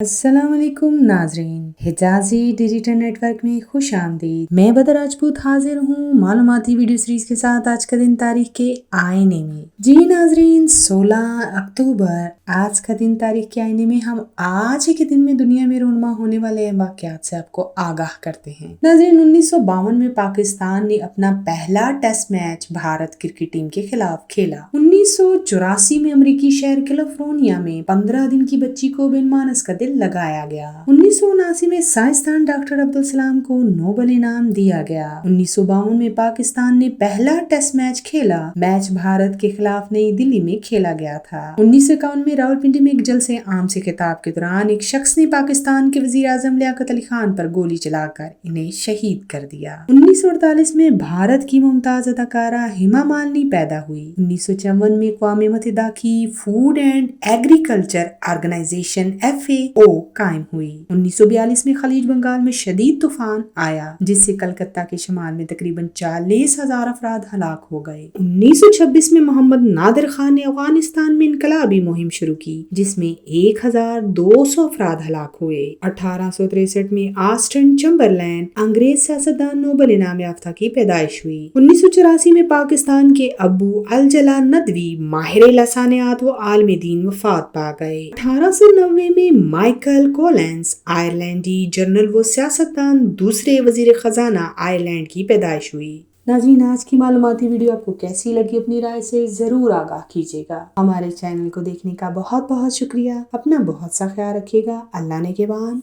السلام علیکم ناظرین، حجازی ڈیجیٹل نیٹ ورک میں خوش آمدید۔ میں بدر راجپوت حاضر ہوں معلوماتی ویڈیو سیریز کے ساتھ آج کا دن تاریخ کے آئینے میں۔ جی ناظرین، 16 اکتوبر آج کا دن تاریخ کے آئینے میں ہم آج ہی کے دن میں دنیا میں رونما ہونے والے واقعات سے آپ کو آگاہ کرتے ہیں۔ ناظرین، 1952 میں پاکستان نے اپنا پہلا test match Bharat cricket team کے خلاف کھیلا۔ 1984 میں امریکی شہر کیلیفورنیا میں 15 دن کی بچی کو بن مانس کا دل لگایا گیا۔ 1979 میں سائنسدان ڈاکٹر عبدالسلام کو نوبل انعام دیا گیا۔ 1952 میں پاکستان نے پہلا ٹیسٹ میچ کھیلا۔ میچ بھارت کے خلاف نئی دلی میں کھیلا گیا تھا۔ 1951 میں راولپنڈی میں ایک جلسے عام سے خطاب کے دوران ایک شخص نے پاکستان کے وزیر اعظم لیاقت علی خان پر گولی چلا کر انہیں شہید کر دیا۔ 1948 میں بھارت کی ممتاز اداکارہ ہیما مالنی پیدا ہوئی۔ 1954 میں اقوام متحدہ کی food and agriculture organization FAO قائم ہوئی۔ 1942 میں خلیج بنگال میں شدید طوفان آیا جس سے کلکتہ کے شمال میں تقریباً 40,000 افراد ہلاک ہو گئے۔ 1926 میں محمد نادر خان نے افغانستان میں انقلابی مہم شروع کی جس میں 1,200 افراد ہلاک ہوئے۔ 1863 میں آسٹن چمبرلین انگریز سیاستدان نوبل انعام یافتہ کی پیدائش ہوئی۔ 1984 میں پاکستان کے ابو الجلا ندوی ماہر لسانیات و عالم دین وفات پا گئے۔ 1890 میں مائیکل کولنز آئرلینڈی جنرل و سیاستدان دوسرے وزیر خزانہ آئرلینڈ کی پیدائش ہوئی۔ ناظرین، آج کی معلوماتی ویڈیو آپ کو کیسی لگی اپنی رائے سے ضرور آگاہ کیجیے گا۔ ہمارے چینل کو دیکھنے کا بہت بہت شکریہ۔ اپنا بہت سا خیال رکھیے گا۔ اللہ نے کے بان۔